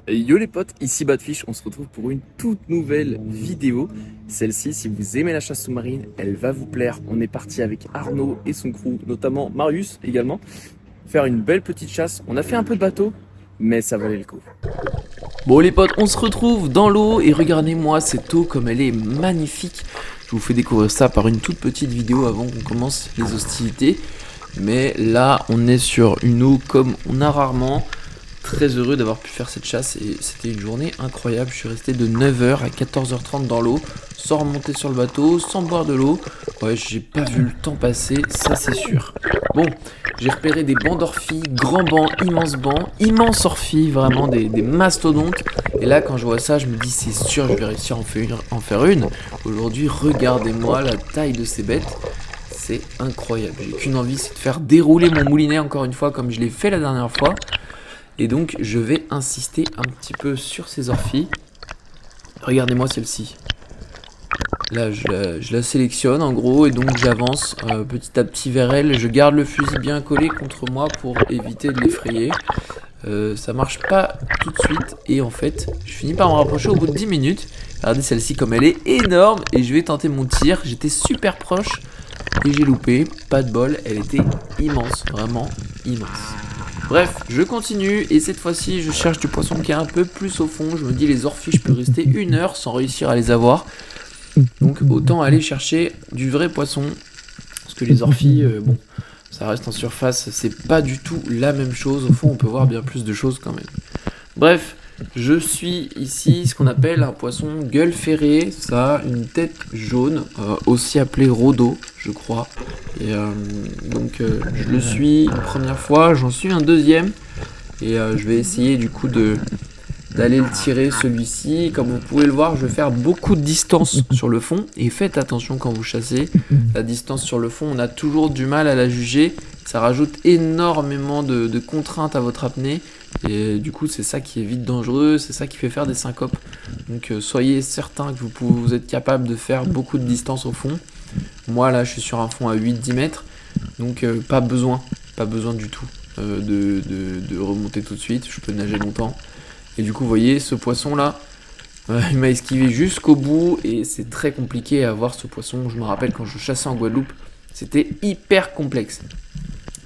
Yo les potes, ici Badfish, on se retrouve pour une toute nouvelle vidéo. Celle-ci, si vous aimez la chasse sous-marine, elle va vous plaire. On est parti avec Arnaud et son crew, notamment Marius également, faire une belle petite chasse. On a fait un peu de bateau, mais ça valait le coup. Bon les potes, on se retrouve dans l'eau et regardez-moi cette eau comme elle est magnifique. Je vous fais découvrir ça par une toute petite vidéo avant qu'on commence les hostilités. Mais là, on est sur une eau comme on a rarement. Très heureux d'avoir pu faire cette chasse et c'était une journée incroyable. Je suis resté de 9h à 14h30 dans l'eau, sans remonter sur le bateau, sans boire de l'eau. Ouais, j'ai pas vu le temps passer, ça c'est sûr. Bon, j'ai repéré des bancs d'orphie, grands bancs, immenses orphies, vraiment des mastodontes. Et là, quand je vois ça, je me dis c'est sûr, je vais réussir à en faire une. Aujourd'hui, regardez-moi la taille de ces bêtes. C'est incroyable. J'ai qu'une envie, c'est de faire dérouler mon moulinet encore une fois comme je l'ai fait la dernière fois. Et donc je vais insister un petit peu sur ces orphies. Regardez-moi celle-ci. Là je la sélectionne en gros et donc j'avance petit à petit vers elle. Je garde le fusil bien collé contre moi pour éviter de l'effrayer. Ça marche pas tout de suite et en fait je finis par me rapprocher au bout de 10 minutes. Regardez celle-ci comme elle est énorme et je vais tenter mon tir. J'étais super proche et j'ai loupé. Pas de bol, elle était immense, vraiment immense. Bref, je continue et cette fois-ci je cherche du poisson qui est un peu plus au fond. Je me dis les orphies je peux rester 1 heure sans réussir à les avoir. Donc autant aller chercher du vrai poisson. Parce que les orphies, bon, ça reste en surface, c'est pas du tout la même chose. Au fond on peut voir bien plus de choses quand même. Bref, je suis ici ce qu'on appelle un poisson gueule ferrée. Ça a une tête jaune, aussi appelée rhodo, je crois. Et donc je le suis une première fois, j'en suis un deuxième. Et je vais essayer du coup d'aller le tirer celui-ci. Comme vous pouvez le voir, je vais faire beaucoup de distance sur le fond. Et faites attention quand vous chassez. La distance sur le fond, on a toujours du mal à la juger. Ça rajoute énormément de contraintes à votre apnée. Et du coup, c'est ça qui est vite dangereux, c'est ça qui fait faire des syncopes. Donc soyez certain que vous êtes capable de faire beaucoup de distance au fond. Moi là, je suis sur un fond à 8-10 mètres. Donc pas besoin du tout de remonter tout de suite. Je peux nager longtemps. Et du coup, vous voyez, ce poisson là, il m'a esquivé jusqu'au bout. Et c'est très compliqué à avoir ce poisson. Je me rappelle quand je chassais en Guadeloupe, c'était hyper complexe.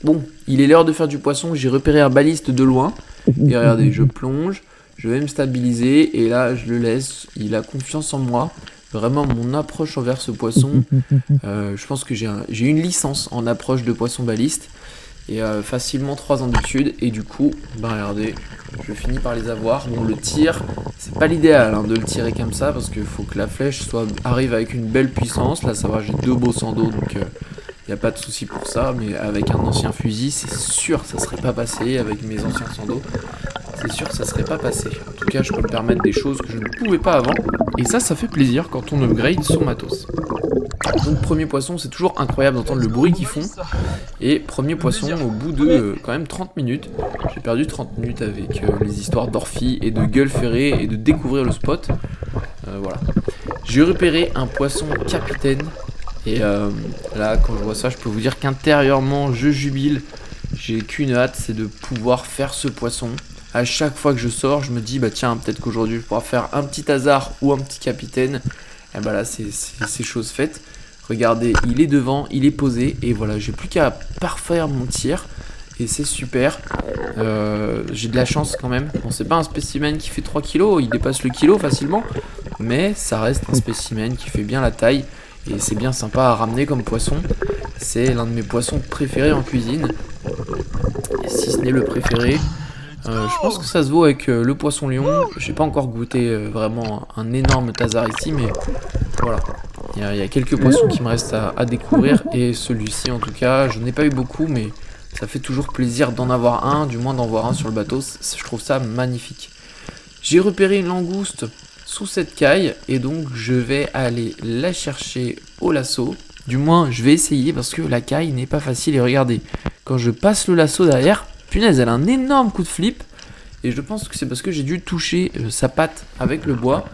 Bon, il est l'heure de faire du poisson. J'ai repéré un baliste de loin. Et regardez, je plonge, je vais me stabiliser. Et là, je le laisse. Il a confiance en moi. Vraiment, mon approche envers ce poisson, je pense que j'ai une licence en approche de poisson baliste. Et facilement 3 ans d'études. Et du coup, regardez, je finis par les avoir. Bon, le tir, c'est pas l'idéal de le tirer comme ça. Parce qu'il faut que la flèche arrive avec une belle puissance. Là, ça va, j'ai 2 beaux sans dos. Donc, il n'y a pas de souci pour ça. Mais avec un ancien fusil, c'est sûr ça serait pas passé. Avec mes anciens sans dos, c'est sûr que ça serait pas passé. En tout cas, je peux me permettre des choses que je ne pouvais pas avant. Et ça fait plaisir quand on upgrade son matos. Donc premier poisson, c'est toujours incroyable d'entendre le bruit qu'ils font. Et premier poisson au bout de quand même 30 minutes. J'ai perdu 30 minutes avec les histoires d'orphie et de gueule ferrée et de découvrir le spot. Voilà. J'ai repéré un poisson capitaine. Et là, quand je vois ça, je peux vous dire qu'intérieurement, je jubile. J'ai qu'une hâte, c'est de pouvoir faire ce poisson. À chaque fois que je sors, je me dis, tiens, peut-être qu'aujourd'hui, je pourrai faire un petit hasard ou un petit capitaine. Et là, c'est chose faite. Regardez, il est devant, il est posé. Et voilà, j'ai plus qu'à parfaire mon tir. Et c'est super. J'ai de la chance quand même. Bon, c'est pas un spécimen qui fait 3 kilos, il dépasse le kilo facilement. Mais ça reste un spécimen qui fait bien la taille. Et c'est bien sympa à ramener comme poisson. C'est l'un de mes poissons préférés en cuisine. Et si ce n'est le préféré, je pense que ça se vaut avec le poisson lion. J'ai pas encore goûté vraiment un énorme tasar ici, mais voilà. Il y a quelques poissons qui me restent à découvrir. Et celui-ci en tout cas, je n'ai pas eu beaucoup, mais ça fait toujours plaisir d'en avoir un, du moins d'en voir un sur le bateau. Je trouve ça magnifique. J'ai repéré une langouste sous cette caille et donc je vais aller la chercher au lasso. Du moins je vais essayer parce que la caille n'est pas facile. Et regardez, quand je passe le lasso derrière, punaise, elle a un énorme coup de flip. Et je pense que c'est parce que j'ai dû toucher sa patte avec le bois.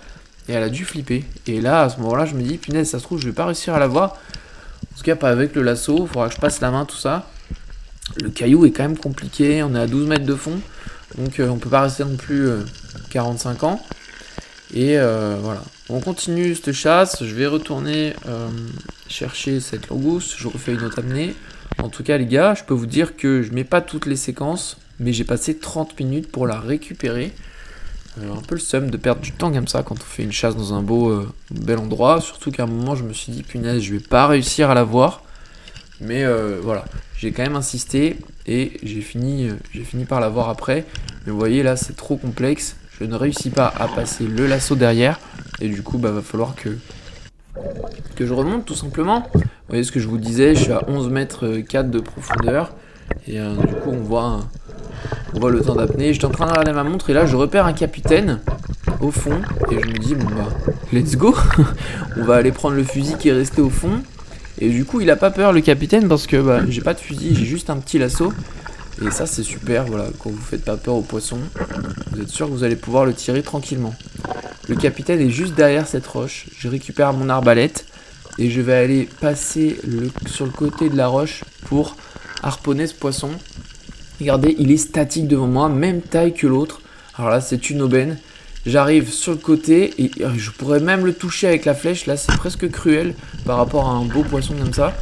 Et elle a dû flipper. Et là, à ce moment-là, je me dis, punaise, ça se trouve, je vais pas réussir à la voir. En tout cas, pas avec le lasso. Il faudra que je passe la main, tout ça. Le caillou est quand même compliqué. On est à 12 mètres de fond. Donc, on peut pas rester non plus 45 ans. Et voilà, on continue cette chasse, je vais retourner chercher cette langouste, je refais une autre apnée. En tout cas les gars, je peux vous dire que je mets pas toutes les séquences, mais j'ai passé 30 minutes pour la récupérer. Un peu le seum de perdre du temps comme ça quand on fait une chasse dans un bel endroit, surtout qu'à un moment je me suis dit punaise je vais pas réussir à la voir. Mais voilà, j'ai quand même insisté et j'ai fini par la voir après. Mais vous voyez là c'est trop complexe, je ne réussis pas à passer le lasso derrière. Et du coup va falloir que je remonte tout simplement. Vous voyez ce que je vous disais, je suis à 11 mètres 4 de profondeur. Et du coup on voit le temps d'apnée. J'étais en train de regarder ma montre et là je repère un capitaine au fond. Et je me dis bon bah let's go. On va aller prendre le fusil qui est resté au fond. Et du coup il a pas peur le capitaine parce que j'ai pas de fusil, j'ai juste un petit lasso. Et ça c'est super, voilà, quand vous faites pas peur au poisson, vous êtes sûr que vous allez pouvoir le tirer tranquillement. Le capitaine est juste derrière cette roche, je récupère mon arbalète et je vais aller passer sur le côté de la roche pour harponner ce poisson. Regardez, il est statique devant moi, même taille que l'autre. Alors là c'est une aubaine. J'arrive sur le côté et je pourrais même le toucher avec la flèche. Là c'est presque cruel par rapport à un beau poisson comme ça.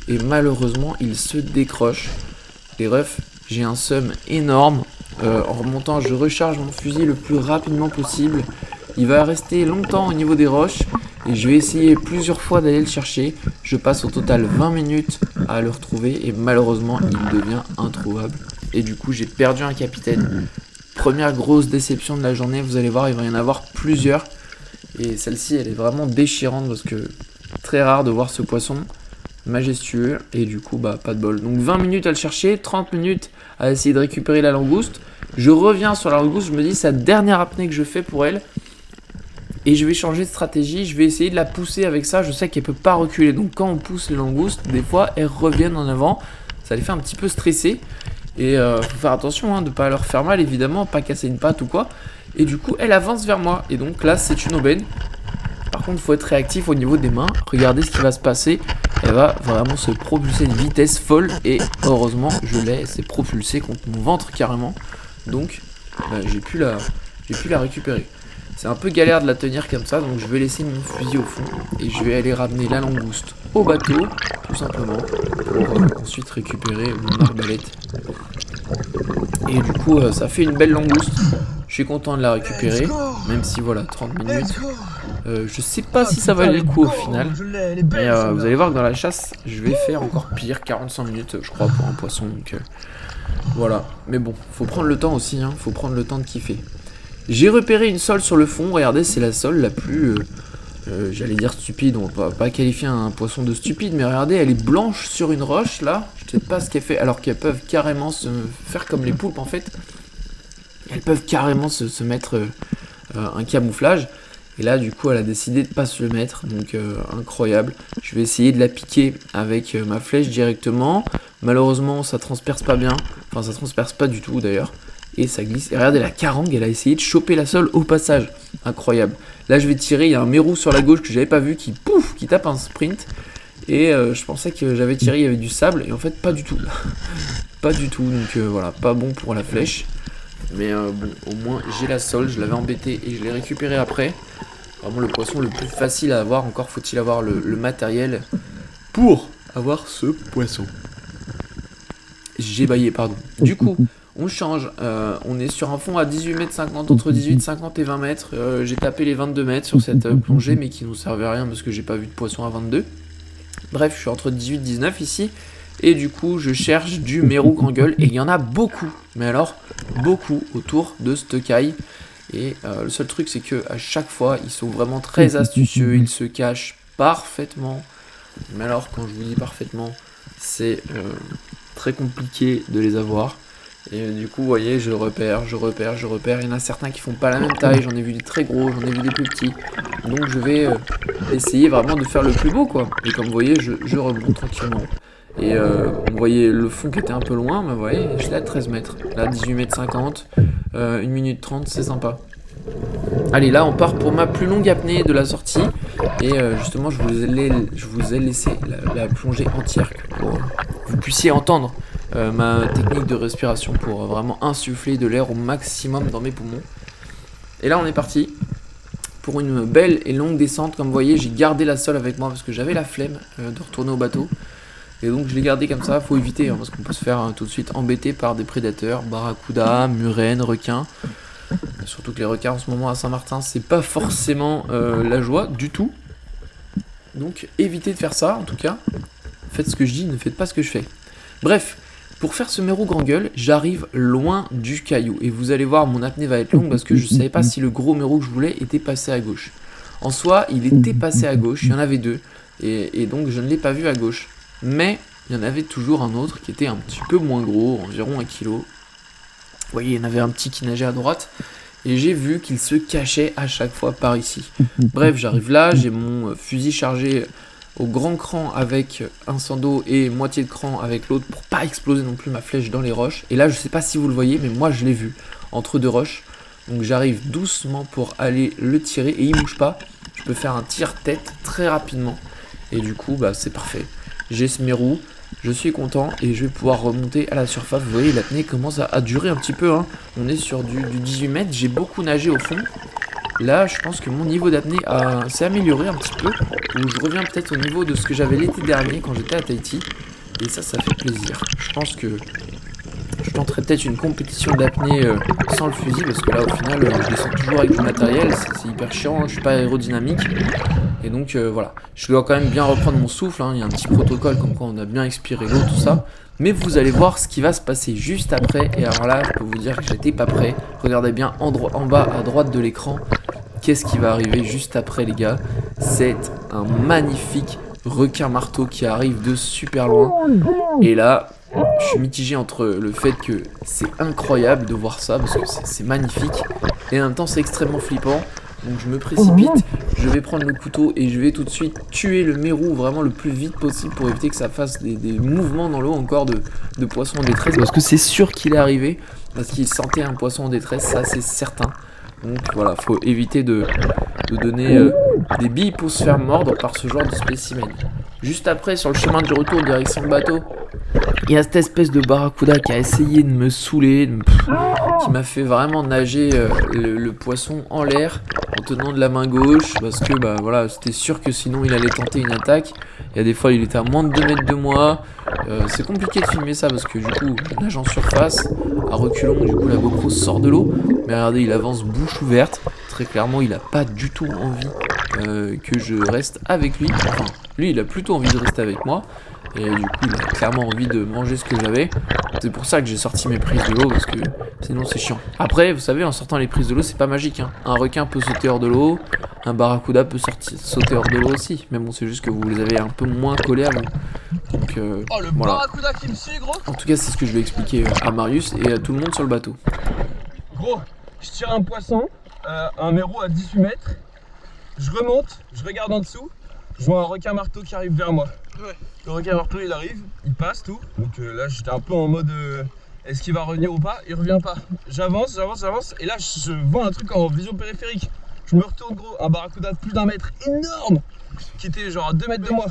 Et malheureusement il se décroche. Les refs, j'ai un seum énorme. En remontant je recharge mon fusil le plus rapidement possible. Il va rester longtemps au niveau des roches. Et je vais essayer plusieurs fois d'aller le chercher. Je passe au total 20 minutes à le retrouver. Et malheureusement il devient introuvable. Et du coup j'ai perdu un capitaine. Première grosse déception de la journée, vous allez voir, il va y en avoir plusieurs. Et celle-ci, elle est vraiment déchirante parce que très rare de voir ce poisson majestueux. Et du coup, pas de bol. Donc 20 minutes à le chercher, 30 minutes à essayer de récupérer la langouste. Je reviens sur la langouste, je me dis c'est la dernière apnée que je fais pour elle. Et je vais changer de stratégie, je vais essayer de la pousser avec ça. Je sais qu'elle peut pas reculer. Donc quand on pousse les langoustes, des fois, elles reviennent en avant. Ça les fait un petit peu stresser. Et faut faire attention de ne pas leur faire mal évidemment, pas casser une patte ou quoi. Et du coup elle avance vers moi et donc là c'est une aubaine. Par contre il faut être réactif au niveau des mains. Regardez ce qui va se passer. Elle va vraiment se propulser à une vitesse folle. Et heureusement je l'ai, elle s'est propulsée contre mon ventre carrément. Donc j'ai pu la récupérer. C'est un peu galère de la tenir comme ça, donc je vais laisser mon fusil au fond et je vais aller ramener la langouste au bateau, tout simplement, pour ensuite récupérer mon arbalète. Et du coup, ça fait une belle langouste. Je suis content de la récupérer, même si voilà, 30 minutes. Je sais pas si ça valait le coup au final, mais vous allez voir que dans la chasse, je vais faire encore pire, 45 minutes, je crois, pour un poisson. Donc voilà, mais bon, faut prendre le temps aussi, faut prendre le temps de kiffer. J'ai repéré une sole sur le fond, regardez c'est la sole la plus, j'allais dire stupide, on va pas qualifier un poisson de stupide, mais regardez elle est blanche sur une roche là, je sais pas ce qu'elle fait, alors qu'elles peuvent carrément se faire comme les poulpes en fait, elles peuvent carrément se mettre un camouflage, et là du coup elle a décidé de pas se le mettre, donc incroyable. Je vais essayer de la piquer avec ma flèche directement, malheureusement ça transperce pas bien, enfin ça transperce pas du tout d'ailleurs. Et ça glisse. Et regardez la carangue, elle a essayé de choper la sole au passage. Incroyable. Là je vais tirer, il y a un mérou sur la gauche que j'avais pas vu qui tape un sprint. Et je pensais que j'avais tiré, il y avait du sable. Et en fait pas du tout. Pas du tout. Donc voilà, pas bon pour la flèche. Mais bon, au moins j'ai la sole, je l'avais embêté et je l'ai récupéré après. Vraiment le poisson le plus facile à avoir. Encore faut-il avoir le matériel pour avoir ce poisson. J'ai baillé, pardon. Du coup... On change, on est sur un fond à 18,50 m, entre 18,50 et 20 mètres. J'ai tapé les 22 mètres sur cette plongée, mais qui ne nous servait à rien parce que j'ai pas vu de poisson à 22. Bref, je suis entre 18 et 19 ici. Et du coup, je cherche du mérou grand gueule. Et il y en a beaucoup, mais alors beaucoup autour de cette caille. Et le seul truc, c'est que à chaque fois, ils sont vraiment très astucieux. Ils se cachent parfaitement. Mais alors, quand je vous dis parfaitement, c'est très compliqué de les avoir. Et du coup, vous voyez, je repère. Il y en a certains qui font pas la même taille. J'en ai vu des très gros, j'en ai vu des plus petits. Donc, je vais essayer vraiment de faire le plus beau, quoi. Et comme vous voyez, je remonte tranquillement. Et on voyait le fond qui était un peu loin, mais vous voyez, je l'ai à 13 mètres. Là, 18,50 m, 1 minute 30, c'est sympa. Allez, là, on part pour ma plus longue apnée de la sortie. Et justement, je vous ai laissé la plongée entière pour que vous puissiez entendre ma technique de respiration pour vraiment insuffler de l'air au maximum dans mes poumons. Et là on est parti pour une belle et longue descente. Comme vous voyez, j'ai gardé la sole avec moi parce que j'avais la flemme de retourner au bateau. Et donc je l'ai gardé comme ça, faut éviter parce qu'on peut se faire tout de suite embêter par des prédateurs, barracuda, murènes, requins. Surtout que les requins en ce moment à Saint-Martin, c'est pas forcément la joie du tout. Donc évitez de faire ça en tout cas. Faites ce que je dis, ne faites pas ce que je fais. Bref, pour faire ce mérou grand gueule, j'arrive loin du caillou. Et vous allez voir, mon apnée va être longue parce que je savais pas si le gros mérou que je voulais était passé à gauche. En soi, il était passé à gauche, il y en avait deux. Et donc je ne l'ai pas vu à gauche. Mais il y en avait toujours un autre qui était un petit peu moins gros, environ 1 kg. Vous voyez, il y en avait un petit qui nageait à droite. Et j'ai vu qu'il se cachait à chaque fois par ici. Bref, j'arrive là, j'ai mon fusil chargé au grand cran avec un sando et moitié de cran avec l'autre pour pas exploser non plus ma flèche dans les roches. Et là, je sais pas si vous le voyez, mais moi je l'ai vu entre deux roches. Donc j'arrive doucement pour aller le tirer et il bouge pas. Je peux faire un tir tête très rapidement. Et du coup, bah c'est parfait. J'ai ce mérou, je suis content et je vais pouvoir remonter à la surface. Vous voyez, l'apnée commence à durer un petit peu, hein. On est sur du 18 mètres, j'ai beaucoup nagé au fond. Là, je pense que mon niveau d'apnée s'est amélioré un petit peu. Où je reviens peut-être au niveau de ce que j'avais l'été dernier quand j'étais à Tahiti. Et ça fait plaisir. Je pense que je tenterai peut-être une compétition d'apnée sans le fusil. Parce que là, au final, je descends toujours avec du matériel. C'est hyper chiant, je suis pas aérodynamique. Et donc voilà, je dois quand même bien reprendre mon souffle, hein. Il y a un petit protocole comme quoi on a bien expiré l'eau, tout ça. Mais vous allez voir ce qui va se passer juste après. Et alors là, je peux vous dire que j'étais pas prêt. Regardez bien en bas à droite de l'écran. Qu'est-ce qui va arriver juste après, les gars? C'est un magnifique requin marteau qui arrive de super loin. Et là, je suis mitigé entre le fait que c'est incroyable de voir ça, parce que c'est magnifique. Et en même temps, c'est extrêmement flippant. Donc je me précipite, je vais prendre le couteau et je vais tout de suite tuer le mérou vraiment le plus vite possible pour éviter que ça fasse des mouvements dans l'eau encore de poissons en détresse. Parce que c'est sûr qu'il est arrivé, parce qu'il sentait un poisson en détresse, ça c'est certain. Donc voilà, faut éviter de donner des billes pour se faire mordre par ce genre de spécimen. Juste après, sur le chemin du retour direction le bateau, il y a cette espèce de barracuda qui a essayé de me saouler, qui m'a fait vraiment nager le poisson en l'air en tenant de la main gauche, parce que bah voilà, c'était sûr que sinon il allait tenter une attaque. Il y a des fois il était à moins de 2 mètres de moi. C'est compliqué de filmer ça parce que du coup je nage en surface, à reculons, du coup la GoPro sort de l'eau. Mais regardez, il avance bouche ouverte. Très clairement, il a pas du tout envie que je reste avec lui. Enfin, lui il a plutôt envie de rester avec moi. Et du coup il a clairement envie de manger ce que j'avais. C'est pour ça que j'ai sorti mes prises de l'eau, parce que sinon c'est chiant. Après vous savez, en sortant les prises de l'eau c'est pas magique, hein. Un requin peut sauter hors de l'eau, un barracuda peut sauter hors de l'eau aussi. Mais bon, c'est juste que vous les avez un peu moins collés à vous. Donc oh, le voilà. barracuda qui me suit, gros. En tout cas c'est ce que je vais expliquer à Marius et à tout le monde sur le bateau. Gros, je tire un poisson, un mérou à 18 mètres. Je remonte, je regarde en dessous. Je vois un requin marteau qui arrive vers moi. Ouais. Le requin marteau il arrive, il passe tout. Donc là j'étais un peu en mode est-ce qu'il va revenir ou pas? Il revient pas. J'avance. Et là je vois un truc en vision périphérique. Je me retourne, gros, un barracuda de plus d'1 mètre énorme qui était genre à 2 mètres de moi.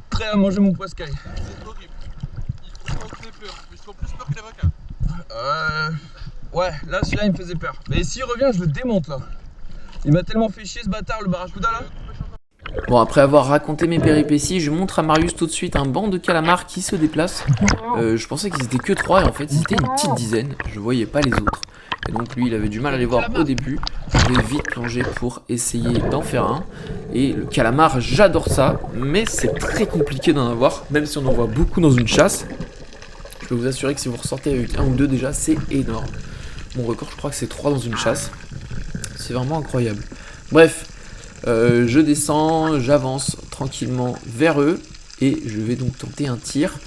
Prêt à manger mon poiscaille. C'est horrible. Il faut pas que t'aies peur. Ils font plus peur que les requins. Ouais, là celui-là il me faisait peur. Mais s'il revient, je le démonte là. Il m'a tellement fait chier ce bâtard, le barracuda là. Bon, après avoir raconté mes péripéties, je montre à Marius tout de suite un banc de calamars qui se déplace. Je pensais qu'ils étaient que 3 et en fait ils étaient une petite dizaine. Je voyais pas les autres. Et donc lui il avait du mal à les voir au début. Je vais vite plonger pour essayer d'en faire un. Et le calamar, j'adore ça, mais c'est très compliqué d'en avoir, même si on en voit beaucoup dans une chasse. Je peux vous assurer que si vous ressortez avec 1 ou 2 déjà, c'est énorme. Mon record, je crois que c'est 3 dans une chasse. C'est vraiment incroyable. Bref, je descends, j'avance tranquillement vers eux et je vais donc tenter un tir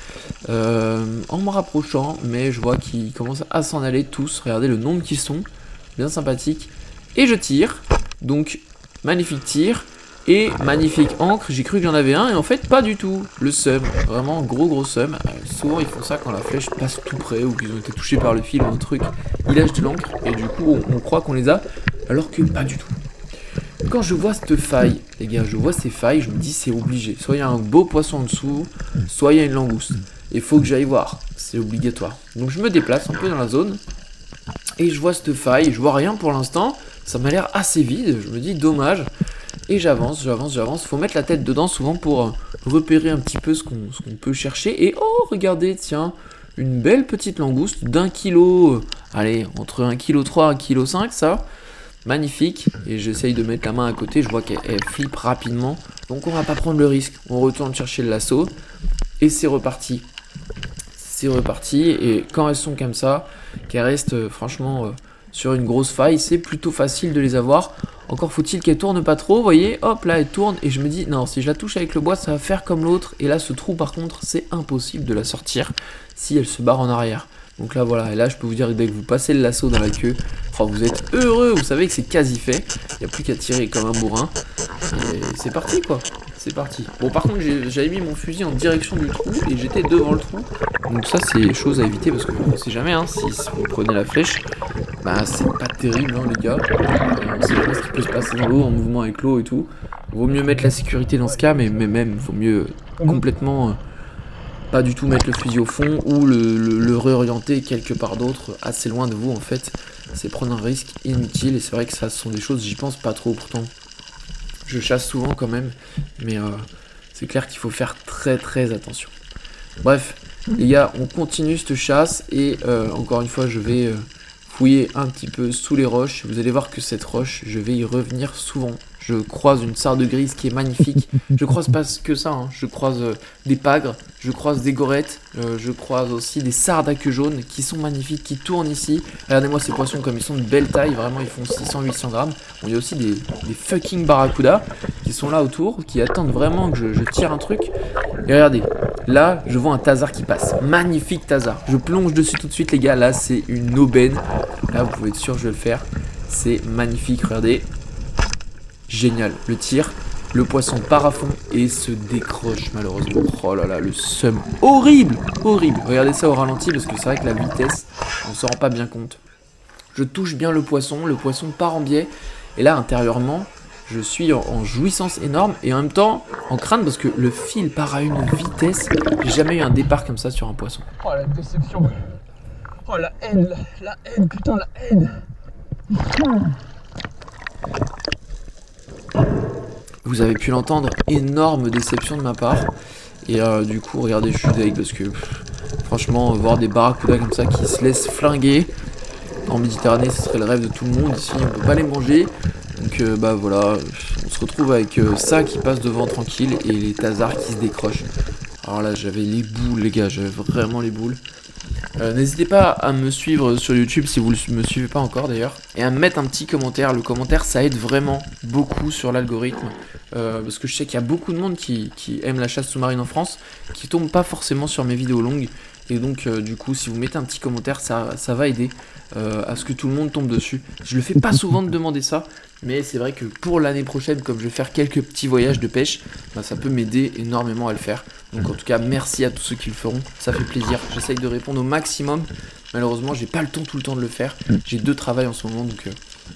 en me rapprochant, mais je vois qu'ils commencent à s'en aller tous. Regardez le nombre qu'ils sont, bien sympathiques. Et je tire, donc magnifique tir et magnifique encre. J'ai cru qu'il y en avait un et en fait pas du tout. Le seum, vraiment gros seum. Souvent ils font ça quand la flèche passe tout près ou qu'ils ont été touchés par le fil ou un truc. Ils lâchent de l'encre et du coup on croit qu'on les a alors que pas du tout. Quand je vois cette faille, les gars, je vois ces failles, je me dis c'est obligé. Soit il y a un beau poisson en dessous, soit il y a une langouste. Il faut que j'aille voir, c'est obligatoire. Donc je me déplace un peu dans la zone et je vois cette faille, je vois rien pour l'instant, ça m'a l'air assez vide, je me dis dommage. Et j'avance. Faut mettre la tête dedans souvent pour repérer un petit peu ce qu'on peut chercher. Et oh, regardez, tiens, une belle petite langouste d'1 kg. Allez, entre 1,3 kg et 1,5 kg, ça. Magnifique. Et j'essaye de mettre la main à côté, je vois qu'elle flippe rapidement. Donc on va pas prendre le risque. On retourne chercher le lasso. Et c'est reparti. Et quand elles sont comme ça, qu'elles restent franchement sur une grosse faille, c'est plutôt facile de les avoir. Encore faut-il qu'elle tourne pas trop, vous voyez, hop là elle tourne et je me dis non, si je la touche avec le bois ça va faire comme l'autre. Et là ce trou par contre c'est impossible de la sortir si elle se barre en arrière. Donc là voilà, et là je peux vous dire que dès que vous passez le lasso dans la queue, oh, vous êtes heureux, vous savez que c'est quasi fait. Il n'y a plus qu'à tirer comme un bourrin. Et c'est parti quoi, c'est parti. Bon par contre j'avais mis mon fusil en direction du trou et j'étais devant le trou. Donc ça c'est chose à éviter parce que on sait jamais hein, si vous prenez la flèche, bah c'est pas terrible hein, les gars. On sait jamais ce qui peut se passer dans l'eau, en mouvement avec l'eau et tout. Vaut mieux mettre la sécurité dans ce cas, mais même vaut mieux complètement pas du tout mettre le fusil au fond ou le réorienter quelque part d'autre, assez loin de vous en fait. C'est prendre un risque inutile et c'est vrai que ça ce sont des choses, j'y pense pas trop pourtant. Je chasse souvent quand même, mais c'est clair qu'il faut faire très attention. Bref, les gars, on continue cette chasse et encore une fois je vais fouiller un petit peu sous les roches. Vous allez voir que cette roche, je vais y revenir souvent. Je croise une sarde grise qui est magnifique. Je croise pas que ça, hein. Je croise des pagres, je croise des gorettes, je croise aussi des sardes à queue jaune qui sont magnifiques, qui tournent ici. Regardez-moi ces poissons comme ils sont de belle taille, vraiment ils font 600-800 grammes. Bon, il y a aussi des fucking barracudas qui sont là autour, qui attendent vraiment que je tire un truc. Et regardez, là je vois un tasard qui passe, magnifique tasard. Je plonge dessus tout de suite les gars, là c'est une aubaine. Là vous pouvez être sûr que je vais le faire, c'est magnifique, regardez. Génial, le tir, le poisson part à fond et se décroche malheureusement. Oh là là, le seum, horrible. Regardez ça au ralenti parce que c'est vrai que la vitesse, on s'en rend pas bien compte. Je touche bien le poisson part en biais. Et là intérieurement, je suis en jouissance énorme et en même temps en crainte parce que le fil part à une vitesse. J'ai jamais eu un départ comme ça sur un poisson. Oh la déception. Oh la haine, putain la haine. Vous avez pu l'entendre, énorme déception de ma part. Et du coup, regardez, je suis deg parce que franchement, voir des barracudas comme ça qui se laissent flinguer en Méditerranée, ce serait le rêve de tout le monde. Ici, on peut pas les manger. Donc bah voilà, on se retrouve avec ça qui passe devant tranquille et les tasards qui se décrochent. Alors là, j'avais les boules, les gars, j'avais vraiment les boules. N'hésitez pas à me suivre sur YouTube si vous ne me suivez pas encore d'ailleurs. Et à me mettre un petit commentaire. Le commentaire ça aide vraiment beaucoup sur l'algorithme. Parce que je sais qu'il y a beaucoup de monde qui aime la chasse sous-marine en France, qui tombe pas forcément sur mes vidéos longues. Et donc du coup si vous mettez un petit commentaire ça va aider à ce que tout le monde tombe dessus. Je le fais pas souvent de demander ça, mais c'est vrai que pour l'année prochaine, comme je vais faire quelques petits voyages de pêche, bah, ça peut m'aider énormément à le faire. Donc en tout cas merci à tous ceux qui le feront, ça fait plaisir. J'essaye de répondre au maximum. Malheureusement j'ai pas le temps tout le temps de le faire. J'ai 2 travails en ce moment donc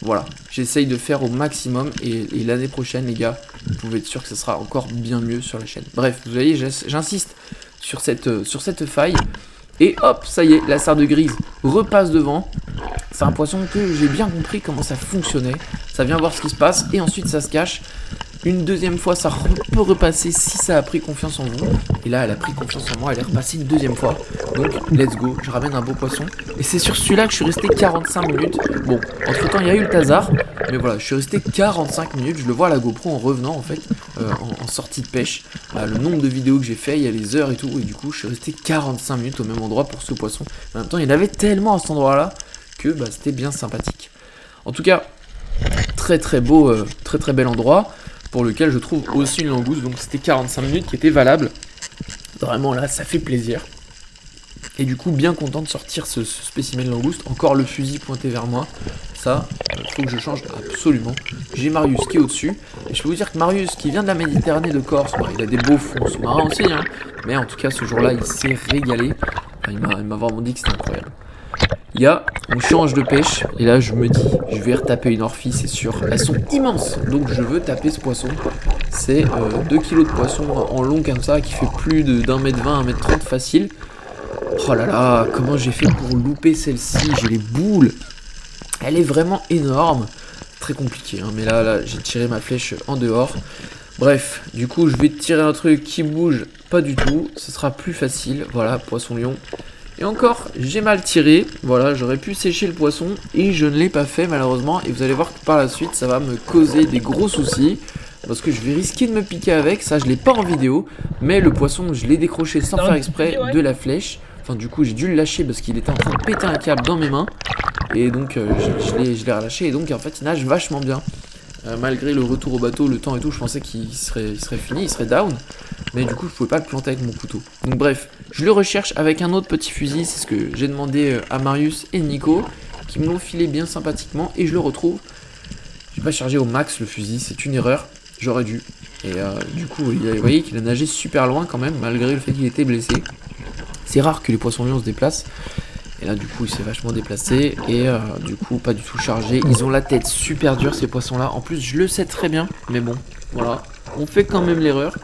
voilà. J'essaye de faire au maximum et l'année prochaine les gars, vous pouvez être sûr que ça sera encore bien mieux sur la chaîne. Bref, vous voyez, j'insiste sur cette faille. Et hop, ça y est, la sarde grise repasse devant. C'est un poisson que j'ai bien compris comment ça fonctionnait. Ça vient voir ce qui se passe et ensuite ça se cache. Une deuxième fois, ça peut repasser si ça a pris confiance en vous. Et là, elle a pris confiance en moi, elle est repassée une deuxième fois. Donc, let's go, je ramène un beau poisson. Et c'est sur celui-là que je suis resté 45 minutes. Bon, entre temps, il y a eu le tasard. Mais voilà, je suis resté 45 minutes. Je le vois à la GoPro en revenant, en fait, en sortie de pêche. Là, le nombre de vidéos que j'ai fait, il y a les heures et tout. Et du coup, je suis resté 45 minutes au même endroit pour ce poisson. En même temps, il y en avait tellement à cet endroit-là que bah, c'était bien sympathique. En tout cas, très beau, très bel endroit. Pour lequel je trouve aussi une langouste, donc c'était 45 minutes qui était valable. Vraiment là, ça fait plaisir. Et du coup, bien content de sortir ce spécimen de langouste. Encore le fusil pointé vers moi. Ça, faut que je change absolument. J'ai Marius qui est au-dessus. Et je peux vous dire que Marius, qui vient de la Méditerranée de Corse, bah, il a des beaux fonds sous-marins aussi. Hein. Mais en tout cas, ce jour-là, il s'est régalé. Enfin, il m'a vraiment dit que c'était incroyable. On change de pêche et là je me dis je vais retaper une orphie, c'est sûr, elles sont immenses donc je veux taper ce poisson. C'est 2 kilos de poisson en long comme ça qui fait plus d'1m20, 1m30 facile. Oh là là, comment j'ai fait pour louper celle-ci, j'ai les boules, elle est vraiment énorme, très compliqué, hein, mais là j'ai tiré ma flèche en dehors. Bref, du coup je vais tirer un truc qui bouge pas du tout, ce sera plus facile. Voilà, poisson lion. Et encore, j'ai mal tiré, voilà, j'aurais pu sécher le poisson et je ne l'ai pas fait malheureusement. Et vous allez voir que par la suite, ça va me causer des gros soucis parce que je vais risquer de me piquer avec, ça je l'ai pas en vidéo. Mais le poisson, je l'ai décroché sans faire exprès de la flèche. Enfin du coup, j'ai dû le lâcher parce qu'il était en train de péter un câble dans mes mains. Et donc, je l'ai relâché et donc en fait, il nage vachement bien. Malgré le retour au bateau, le temps et tout, je pensais qu'il serait fini, il serait down. Mais du coup, je pouvais pas le planter avec mon couteau. Donc bref, je le recherche avec un autre petit fusil. C'est ce que j'ai demandé à Marius et Nico, qui me l'ont filé bien sympathiquement. Et je le retrouve. J'ai pas chargé au max le fusil, c'est une erreur. J'aurais dû. Et du coup, vous voyez qu'il a nagé super loin quand même, malgré le fait qu'il était blessé. C'est rare que les poissons lions se déplacent. Et là du coup il s'est vachement déplacé et du coup pas du tout chargé. Ils ont la tête super dure ces poissons là. En plus je le sais très bien. Mais bon voilà. On fait quand même l'erreur.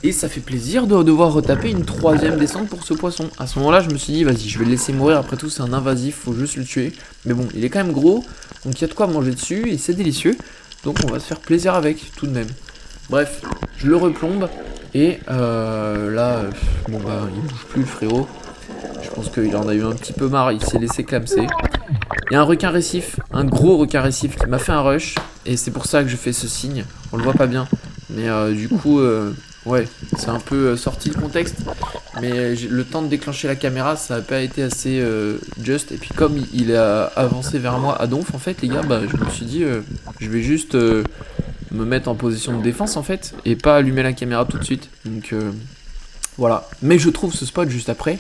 Et ça fait plaisir de devoir retaper une troisième descente pour ce poisson. À ce moment là je me suis dit vas-y je vais le laisser mourir. Après tout c'est un invasif, faut juste le tuer. Mais bon il est quand même gros. Donc il y a de quoi manger dessus et c'est délicieux. Donc on va se faire plaisir avec tout de même. Bref je le replombe. Et là bon bah il bouge plus le frérot. Je pense qu'il en a eu un petit peu marre, il s'est laissé clamser. Il y a un requin récif, un gros requin récif qui m'a fait un rush. Et c'est pour ça que je fais ce signe. On le voit pas bien. Mais du coup, ouais, c'est un peu sorti de contexte. Mais le temps de déclencher la caméra, ça n'a pas été assez just. Et puis comme il a avancé vers moi à donf, en fait, les gars, bah, je me suis dit, je vais juste me mettre en position de défense, en fait. Et pas allumer la caméra tout de suite. Donc voilà. Mais je trouve ce spot juste après.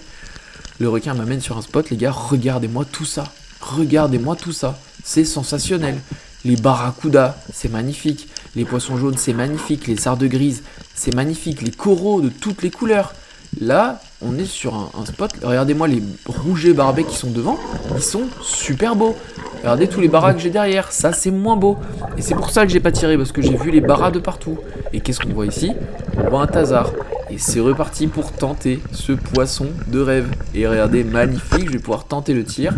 Le requin m'amène sur un spot, les gars, regardez-moi tout ça. Regardez-moi tout ça. C'est sensationnel. Les barracudas, c'est magnifique. Les poissons jaunes, c'est magnifique. Les sardes grises, c'est magnifique. Les coraux de toutes les couleurs. Là, on est sur un spot. Regardez-moi les rougets barbets qui sont devant. Ils sont super beaux. Regardez tous les barras que j'ai derrière. Ça, c'est moins beau. Et c'est pour ça que j'ai pas tiré. Parce que j'ai vu les barras de partout. Et qu'est-ce qu'on voit ici? On voit un thasard. Et c'est reparti pour tenter ce poisson de rêve. Et regardez, magnifique, je vais pouvoir tenter le tir.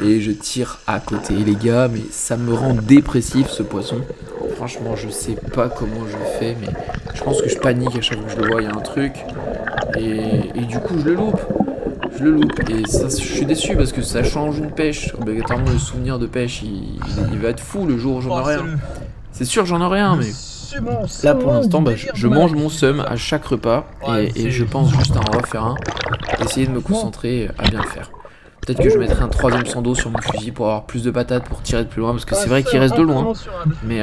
Et je tire à côté, les gars, mais ça me rend dépressif ce poisson. Franchement, je sais pas comment je le fais, mais je pense que je panique à chaque fois que je le vois, il y a un truc. Et du coup, je le loupe. Je le loupe. Et ça, je suis déçu parce que ça change une pêche. Obligatoirement, le souvenir de pêche, il va être fou le jour où j'en aurai un. C'est sûr, j'en aurai un, mais... Là pour l'instant bah, je mange mon seum à chaque repas et je pense juste à en refaire un. Essayer de me concentrer à bien le faire. Peut-être que je mettrai un troisième sando sur mon fusil pour avoir plus de patates pour tirer de plus loin. Parce que c'est vrai qu'il reste de loin. Mais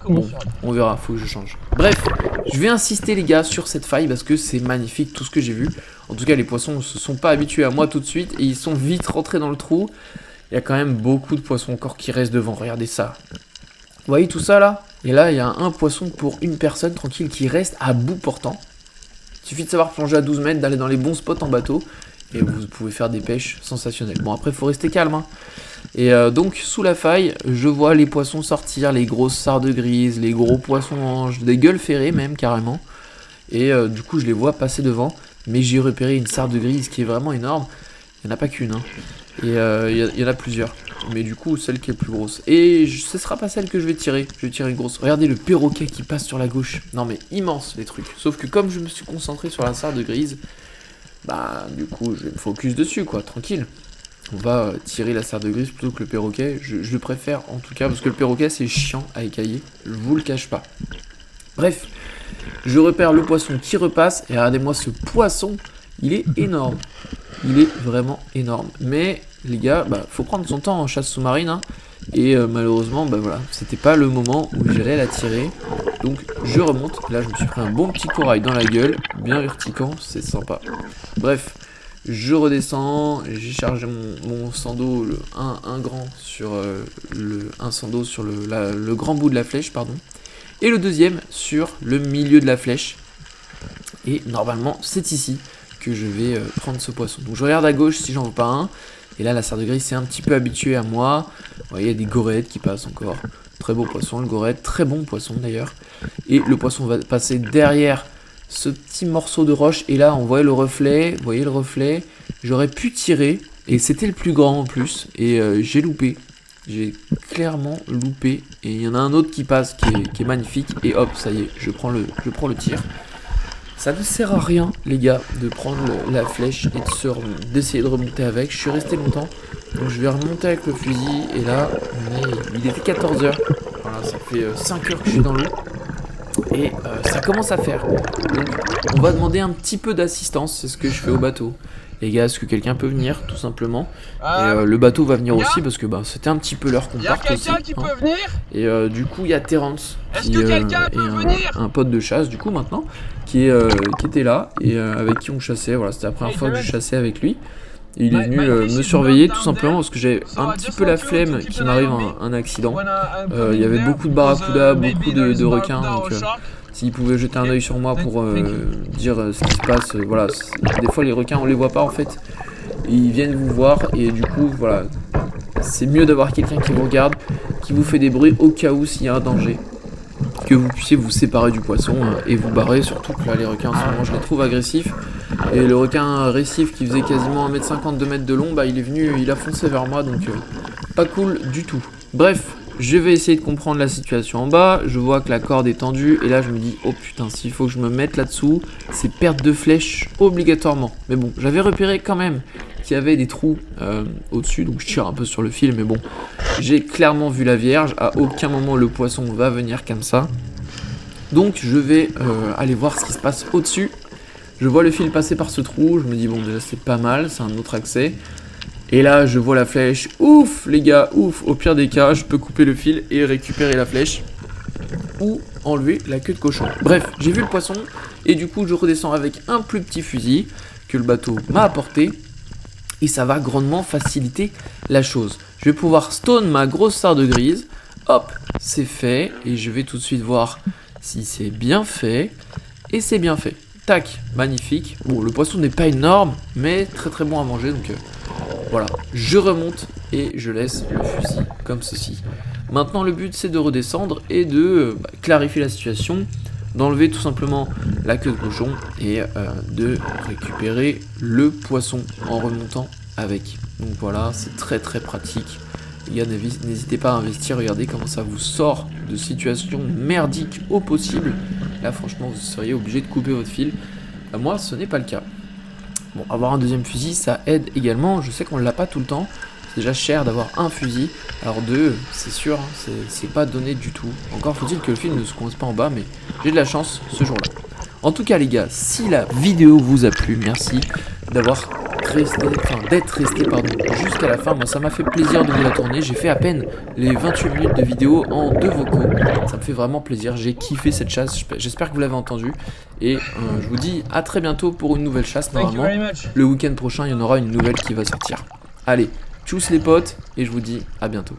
bon, on verra, faut que je change. Bref, je vais insister les gars sur cette faille parce que c'est magnifique tout ce que j'ai vu. En tout cas les poissons ne se sont pas habitués à moi tout de suite et ils sont vite rentrés dans le trou. Il y a quand même beaucoup de poissons encore qui restent devant, regardez ça. Vous voyez tout ça là? Et là il y a un poisson pour une personne tranquille qui reste à bout portant. Il suffit de savoir plonger à 12 mètres, d'aller dans les bons spots en bateau. Et vous pouvez faire des pêches sensationnelles. Bon après il faut rester calme hein. Et donc sous la faille, je vois les poissons sortir, les grosses sardes grises, les gros poissons anges, des gueules ferrées même carrément. Et du coup je les vois passer devant. Mais j'ai repéré une sarde grise qui est vraiment énorme. Il n'y en a pas qu'une hein. Et il y en a plusieurs. Mais du coup celle qui est plus grosse. Et ce sera pas celle que je vais tirer. Je vais tirer une grosse. Regardez le perroquet qui passe sur la gauche. Non mais immense les trucs. Sauf que comme je me suis concentré sur la sarde grise, bah du coup je vais me focus dessus quoi, tranquille. On va tirer la sarde grise plutôt que le perroquet. Je le préfère en tout cas parce que le perroquet c'est chiant à écailler. Je vous le cache pas. Bref, je repère le poisson qui repasse. Et regardez-moi ce poisson. Il est énorme. Il est vraiment énorme. Mais les gars, bah, faut prendre son temps en chasse sous-marine. Hein. Et malheureusement, bah voilà, c'était pas le moment où j'allais la tirer. Donc je remonte. Là, je me suis pris un bon petit corail dans la gueule. Bien verticant, c'est sympa. Bref, je redescends. J'ai chargé mon sando, un grand sur un sando sur le grand bout de la flèche, pardon. Et le deuxième sur le milieu de la flèche. Et normalement, c'est ici que je vais prendre ce poisson. Donc je regarde à gauche si j'en veux pas un. Et là la sarde grise s'est un petit peu habituée à moi. Vous voyez, il y a des gorettes qui passent encore. Très beau poisson le gorette, très bon poisson d'ailleurs. Et le poisson va passer derrière ce petit morceau de roche. Et là on voit le reflet, vous voyez le reflet. J'aurais pu tirer et c'était le plus grand en plus. Et j'ai loupé. J'ai clairement loupé. Et il y en a un autre qui passe qui est magnifique. Et hop, ça y est, je prends le tir. Ça ne sert à rien, les gars, de prendre la flèche et d'essayer de remonter avec. Je suis resté longtemps. Donc je vais remonter avec le fusil. Et là, il était 14 h. Voilà, ça fait 5 heures que je suis dans l'eau. Et ça commence à faire. Donc on va demander un petit peu d'assistance. C'est ce que je fais au bateau. Les gars, est-ce que quelqu'un peut venir, tout simplement? Et le bateau va venir aussi parce que c'était un petit peu l'heure qu'on parte aussi. Quelqu'un qui peut venir? Et du coup, il y a Terence qui quelqu'un peut venir? un pote de chasse du coup maintenant qui était là et avec qui on chassait. Voilà, c'était la première fois que je chassais avec lui. Et il est venu me surveiller tout simplement parce que j'avais un petit peu la flemme qu'il m'arrive un accident. Il y avait beaucoup de barracudas, beaucoup de requins. Donc s'il pouvait jeter un œil sur moi pour dire ce qui se passe, voilà. Des fois les requins on les voit pas en fait. Ils viennent vous voir et du coup voilà. C'est mieux d'avoir quelqu'un qui vous regarde, qui vous fait des bruits au cas où s'il y a un danger. Que vous puissiez vous séparer du poisson et vous barrer, surtout que là les requins en ce moment je les trouve agressifs. Et le requin récif qui faisait quasiment 1m50, 2 mètres de long, il est venu, il a foncé vers moi, donc pas cool du tout. Bref, je vais essayer de comprendre la situation en bas, je vois que la corde est tendue, et là je me dis, oh putain, s'il faut que je me mette là-dessous, c'est perte de flèche obligatoirement. Mais bon, j'avais repéré quand même qu'il y avait des trous au-dessus, donc je tire un peu sur le fil, mais bon, j'ai clairement vu la vierge, à aucun moment le poisson va venir comme ça. Donc je vais aller voir ce qui se passe au-dessus. Je vois le fil passer par ce trou, je me dis bon déjà c'est pas mal, c'est un autre accès. Et là je vois la flèche, ouf les gars, ouf, au pire des cas je peux couper le fil et récupérer la flèche. Ou enlever la queue de cochon. Bref, j'ai vu le poisson et du coup je redescends avec un plus petit fusil que le bateau m'a apporté. Et ça va grandement faciliter la chose. Je vais pouvoir stone ma grosse sarde grise. Hop, c'est fait. Et je vais tout de suite voir si c'est bien fait. Et c'est bien fait. Tac, magnifique. Bon, le poisson n'est pas énorme, mais très très bon à manger. Donc voilà, je remonte et je laisse le fusil comme ceci. Maintenant, le but c'est de redescendre et de clarifier la situation, d'enlever tout simplement la queue de cochon et de récupérer le poisson en remontant avec. Donc voilà, c'est très très pratique. Les gars, n'hésitez pas à investir, regardez comment ça vous sort de situations merdiques au possible. Là franchement vous seriez obligé de couper votre fil. Moi ce n'est pas le cas. Bon, avoir un deuxième fusil ça aide également. Je sais qu'on ne l'a pas tout le temps. C'est déjà cher d'avoir un fusil. Alors deux, c'est sûr, c'est pas donné du tout. Encore faut-il que le fil ne se coince pas en bas, mais j'ai de la chance ce jour-là. En tout cas les gars, si la vidéo vous a plu, merci d'être resté jusqu'à la fin. Moi ça m'a fait plaisir de vous la tourner. J'ai fait à peine les 28 minutes de vidéo en 2 vocaux. Ça me fait vraiment plaisir, j'ai kiffé cette chasse. J'espère que vous l'avez entendu. Et je vous dis à très bientôt pour une nouvelle chasse. Normalement le week-end prochain il y en aura une nouvelle qui va sortir. Allez, tchuss les potes et je vous dis à bientôt.